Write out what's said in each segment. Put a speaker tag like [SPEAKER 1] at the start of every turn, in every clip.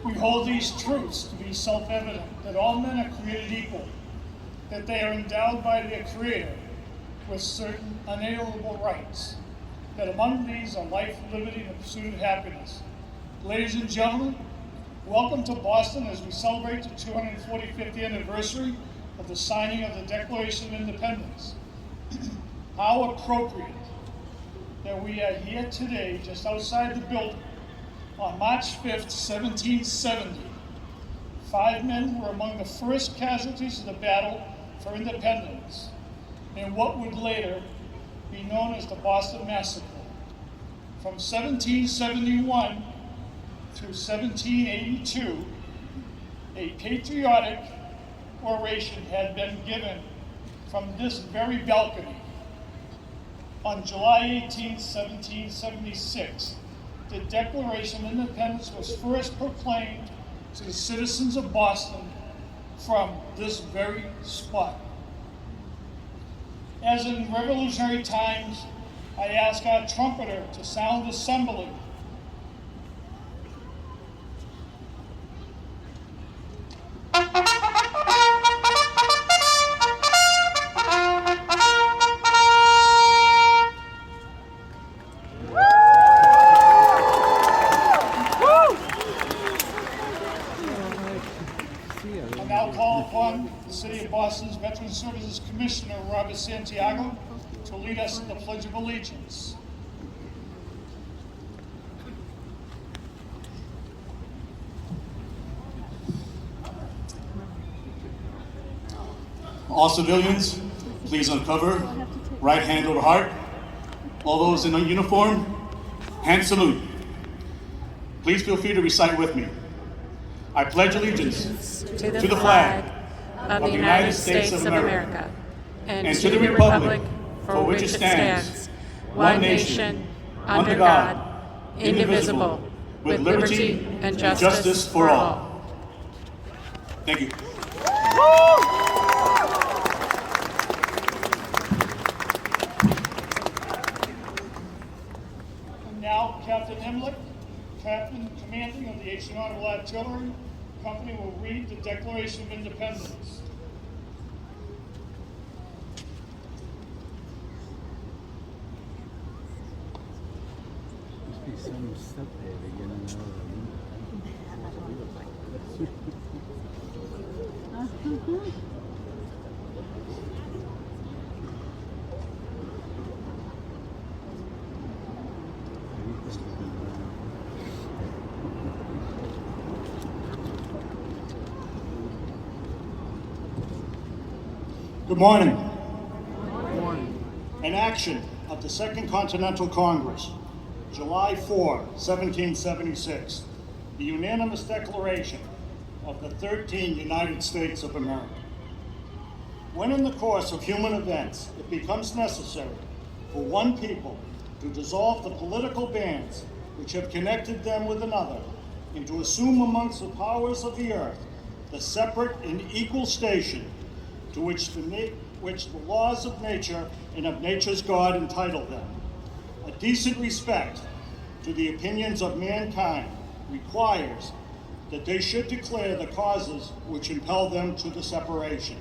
[SPEAKER 1] We hold these truths to be self-evident, that all men are created equal, that they are endowed by their Creator with certain unalienable rights, that among these are life, liberty, and the pursuit of happiness. Ladies and gentlemen, welcome to Boston as we celebrate the 245th anniversary of the signing of the Declaration of Independence. How appropriate that we are here today, just outside the building, on March 5th, 1770. 5 men were among the first casualties of the battle for independence in what would later be known as the Boston Massacre. From 1771 to 1782, a patriotic oration had been given from this very balcony. On July 18, 1776, the Declaration of Independence was first proclaimed to the citizens of Boston from this very spot. As in revolutionary times, I ask our trumpeter to sound the assembly. I now call upon the City of Boston's Veteran Services Commissioner, Robert Santiago, to lead us in the Pledge of Allegiance.
[SPEAKER 2] All civilians, please uncover, right hand over heart. All those in uniform, hand salute. Please feel free to recite with me. I pledge allegiance
[SPEAKER 3] to the flag of the United States of America and to the republic for which it stands, one nation, under God, indivisible, with liberty and justice for all.
[SPEAKER 2] Thank you.
[SPEAKER 1] And now, Captain Imlich, Captain Commanding of the 8th Nautical Artillery Company, will read the Declaration of Independence.
[SPEAKER 4] Must be some stuff there to get in and out of the
[SPEAKER 2] Good morning. An action of the Second Continental Congress, July 4, 1776, the unanimous declaration of the 13 United States of America. When in the course of human events it becomes necessary for one people to dissolve the political bands which have connected them with another, and to assume amongst the powers of the earth the separate and equal station to which the laws of nature and of nature's God entitle them, a decent respect to the opinions of mankind requires that they should declare the causes which impel them to the separation.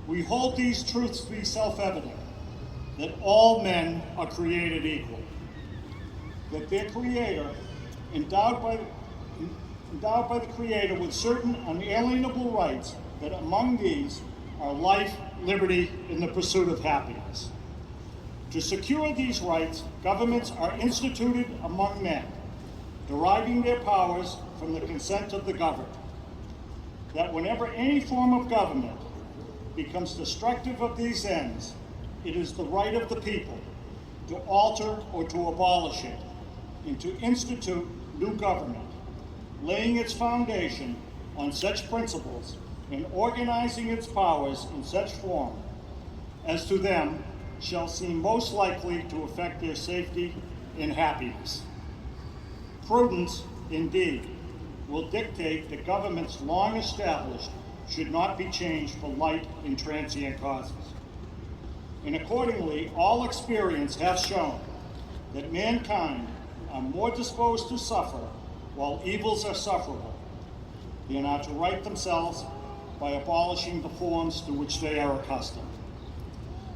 [SPEAKER 2] We hold these truths to be self-evident, that all men are created equal, that their Creator, endowed by the Creator with certain unalienable rights, that among these are life, liberty, and the pursuit of happiness. To secure these rights, governments are instituted among men, deriving their powers from the consent of the governed. That whenever any form of government becomes destructive of these ends, it is the right of the people to alter or to abolish it, and to institute new government, laying its foundation on such principles and organizing its powers in such form as to them shall seem most likely to affect their safety and happiness. Prudence, indeed, will dictate that governments long established should not be changed for light and transient causes. And accordingly, all experience hath shown that mankind are more disposed to suffer while evils are sufferable, they are not to right themselves by abolishing the forms to which they are accustomed.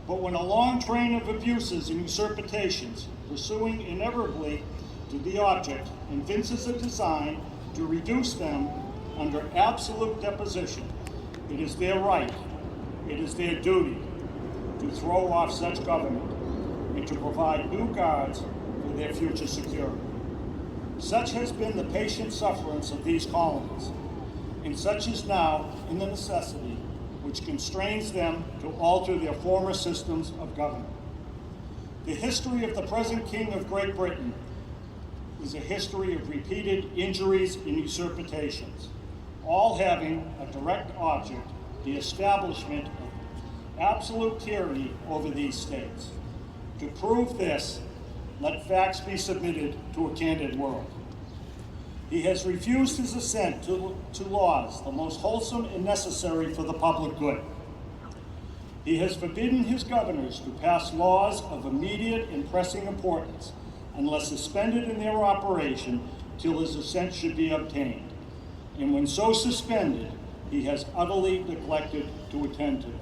[SPEAKER 2] But when a long train of abuses and usurpations, pursuing inevitably to the object, evinces a design to reduce them under absolute deposition, it is their right, it is their duty to throw off such government and to provide new guards for their future security. Such has been the patient sufferance of these colonies, and such is now in the necessity which constrains them to alter their former systems of government. The history of the present King of Great Britain is a history of repeated injuries and usurpations, all having a direct object, the establishment of absolute tyranny over these states. To prove this, let facts be submitted to a candid world. He has refused his assent to laws, the most wholesome and necessary for the public good. He has forbidden his governors to pass laws of immediate and pressing importance unless suspended in their operation till his assent should be obtained. And when so suspended, he has utterly neglected to attend to them.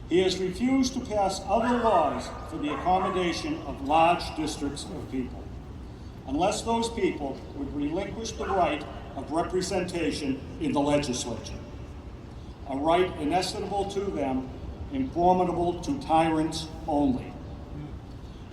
[SPEAKER 2] He has refused to pass other laws for the accommodation of large districts of people, unless those people would relinquish the right of representation in the legislature, a right inestimable to them and formidable to tyrants only.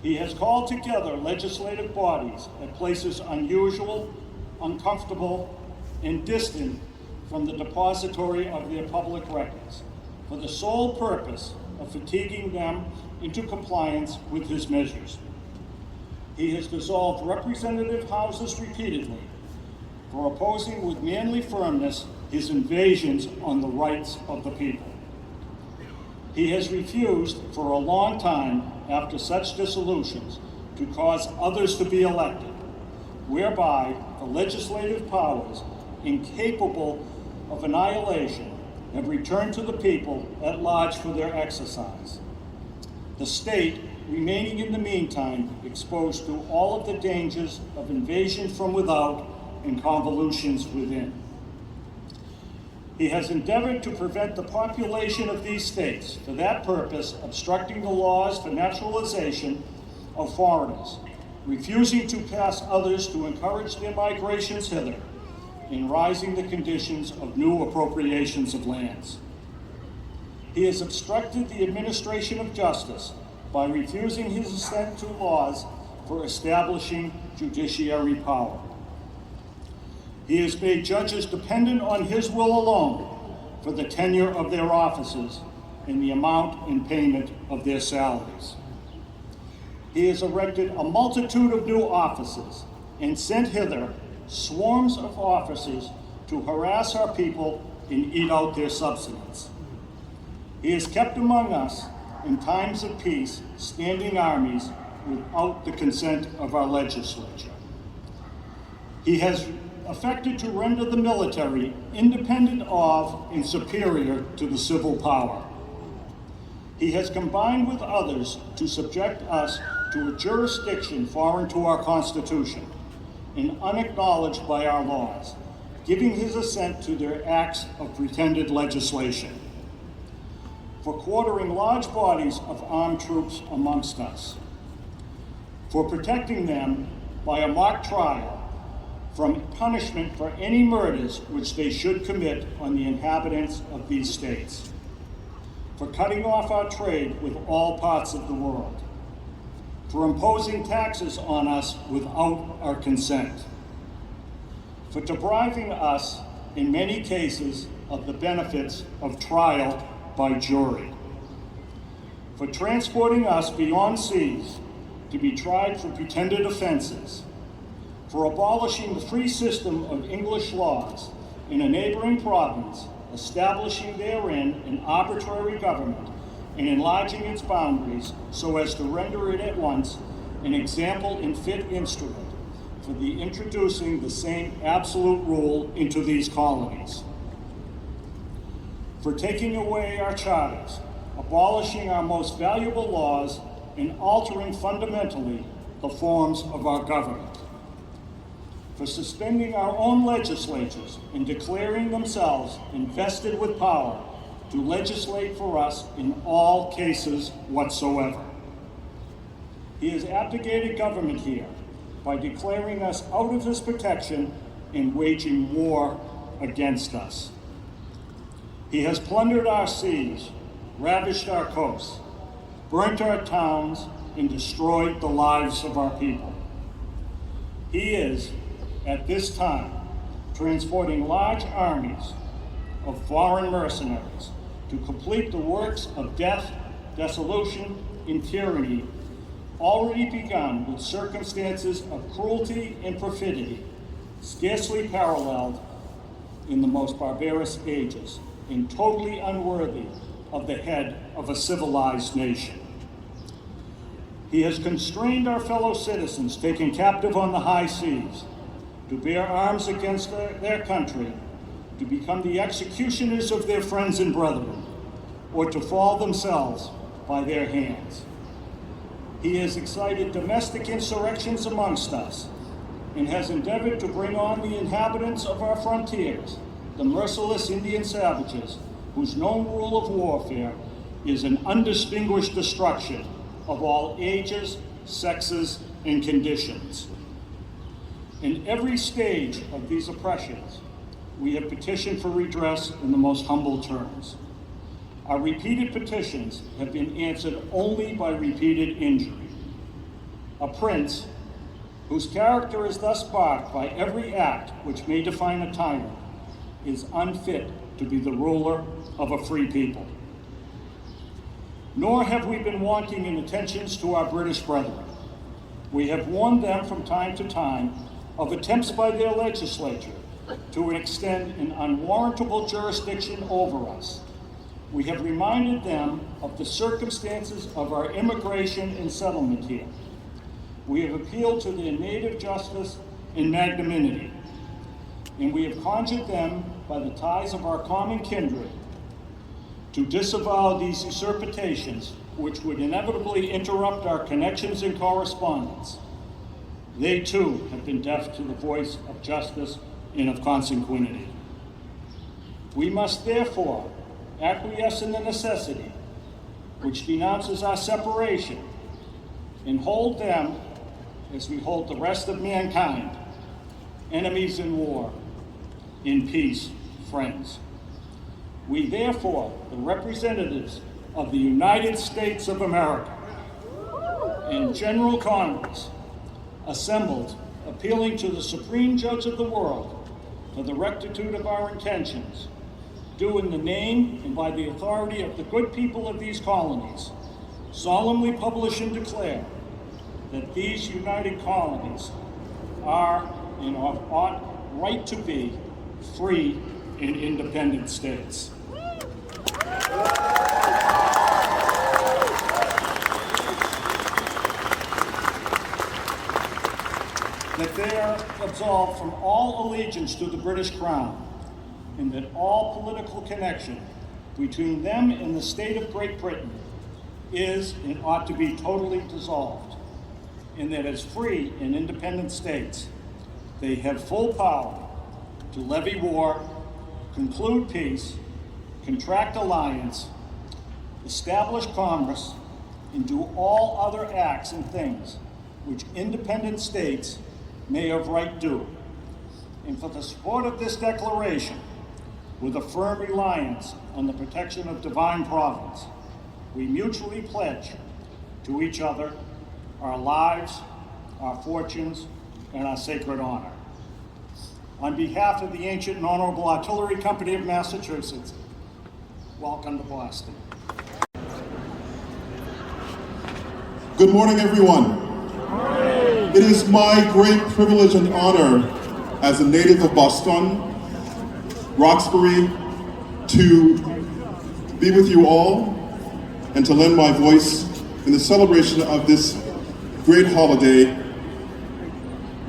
[SPEAKER 2] He has called together legislative bodies at places unusual, uncomfortable, and distant from the depository of their public records, for the sole purpose of fatiguing them into compliance with his measures. He has dissolved representative houses repeatedly for opposing with manly firmness his invasions on the rights of the people. He has refused for a long time after such dissolutions to cause others to be elected, whereby the legislative powers, incapable of annihilation, have returned to the people at large for their exercise. The state, remaining in the meantime exposed to all of the dangers of invasion from without and convolutions within. He has endeavored to prevent the population of these states, for that purpose obstructing the laws for naturalization of foreigners, refusing to pass others to encourage their migrations hither, and rising the conditions of new appropriations of lands. He has obstructed the administration of justice by refusing his assent to laws for establishing judiciary power. He has made judges dependent on his will alone for the tenure of their offices and the amount and payment of their salaries. He has erected a multitude of new offices and sent hither swarms of officers to harass our people and eat out their subsistence. He has kept among us, in times of peace, standing armies without the consent of our legislature. He has affected to render the military independent of and superior to the civil power. He has combined with others to subject us to a jurisdiction foreign to our Constitution and unacknowledged by our laws, giving his assent to their acts of pretended legislation, for quartering large bodies of armed troops amongst us, for protecting them by a mock trial from punishment for any murders which they should commit on the inhabitants of these states, for cutting off our trade with all parts of the world, for imposing taxes on us without our consent, for depriving us, in many cases, of the benefits of trial by jury, for transporting us beyond seas to be tried for pretended offenses, for abolishing the free system of English laws in a neighboring province, establishing therein an arbitrary government, and enlarging its boundaries so as to render it at once an example and fit instrument for the introducing the same absolute rule into these colonies, for taking away our charters, abolishing our most valuable laws, and altering fundamentally the forms of our government. for suspending our own legislatures and declaring themselves invested with power to legislate for us in all cases whatsoever. He has abdicated government here by declaring us out of his protection and waging war against us. He has plundered our seas, ravished our coasts, burnt our towns, and destroyed the lives of our people. He is, at this time, transporting large armies of foreign mercenaries to complete the works of death, dissolution, and tyranny already begun with circumstances of cruelty and perfidy scarcely paralleled in the most barbarous ages and totally unworthy of the head of a civilized nation. He has constrained our fellow citizens taken captive on the high seas to bear arms against their country, to become the executioners of their friends and brethren, or to fall themselves by their hands. He has excited domestic insurrections amongst us and has endeavored to bring on the inhabitants of our frontiers, the merciless Indian savages, whose known rule of warfare is an undistinguished destruction of all ages, sexes, and conditions. In every stage of these oppressions, we have petitioned for redress in the most humble terms. Our repeated petitions have been answered only by repeated injury. A prince, whose character is thus marked by every act which may define a tyrant, is unfit to be the ruler of a free people. Nor have we been wanting in attentions to our British brethren. We have warned them from time to time of attempts by their legislature to extend an unwarrantable jurisdiction over us. We have reminded them of the circumstances of our immigration and settlement here. We have appealed to their native justice and magnanimity, and we have conjured them by the ties of our common kindred to disavow these usurpations, which would inevitably interrupt our connections and correspondence. They too have been deaf to the voice of justice and of consanguinity. We must therefore acquiesce in the necessity which denounces our separation and hold them as we hold the rest of mankind, enemies in war, in peace, friends. We therefore, the representatives of the United States of America and General Congress, assembled, appealing to the Supreme Judge of the world for the rectitude of our intentions, do in the name and by the authority of the good people of these colonies, solemnly publish and declare that these united colonies are and ought right to be free and independent states. That they are absolved from all allegiance to the British Crown, and that all political connection between them and the state of Great Britain is and ought to be totally dissolved, and that as free and independent states, they have full power to levy war, conclude peace, contract alliance, establish commerce, and do all other acts and things which independent states may of right do. And for the support of this declaration, with a firm reliance on the protection of divine providence, we mutually pledge to each other our lives, our fortunes, and our sacred honor. On behalf of the Ancient and Honorable Artillery Company of Massachusetts, welcome to Boston.
[SPEAKER 5] Good morning, everyone. It is my great privilege and honor as a native of Boston, Roxbury, to be with you all and to lend my voice in the celebration of this great holiday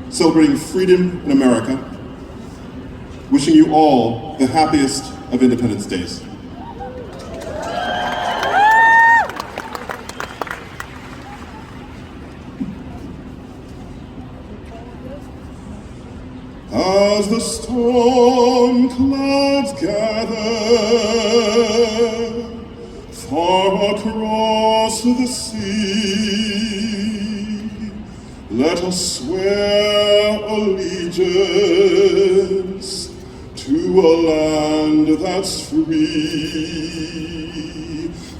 [SPEAKER 5] celebrating freedom in America, wishing you all the happiest of Independence Days. as the storm clouds gather far across the sea. Let us swear allegiance to a land that's free.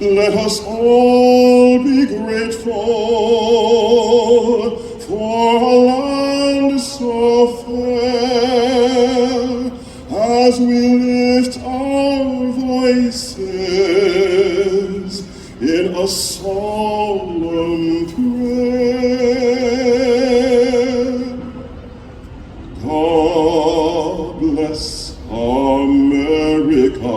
[SPEAKER 5] Let us all be grateful for a land so fair, as we lift our voices in a solemn prayer. God bless America,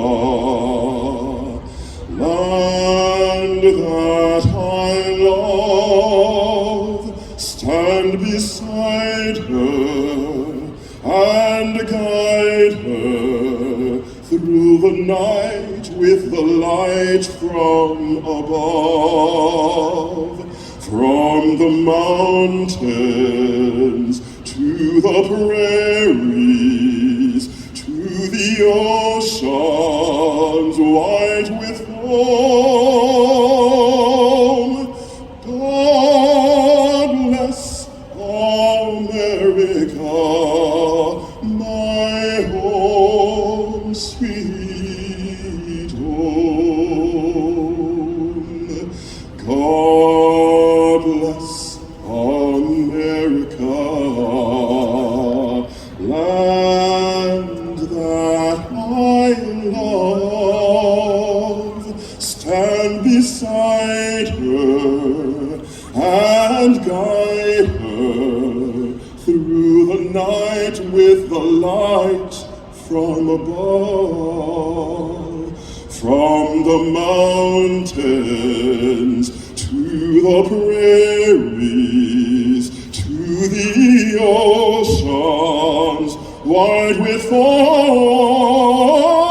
[SPEAKER 5] land that I love. Stand beside her and guide her through the night with the light from above. From the mountains to the prairies, to the oceans white with foam. God bless America, my home, sweet home. God bless America, land that I love. Stand beside her and guide her through the night with the light from above. From the mountains to the prairies, to the oceans wide with foam.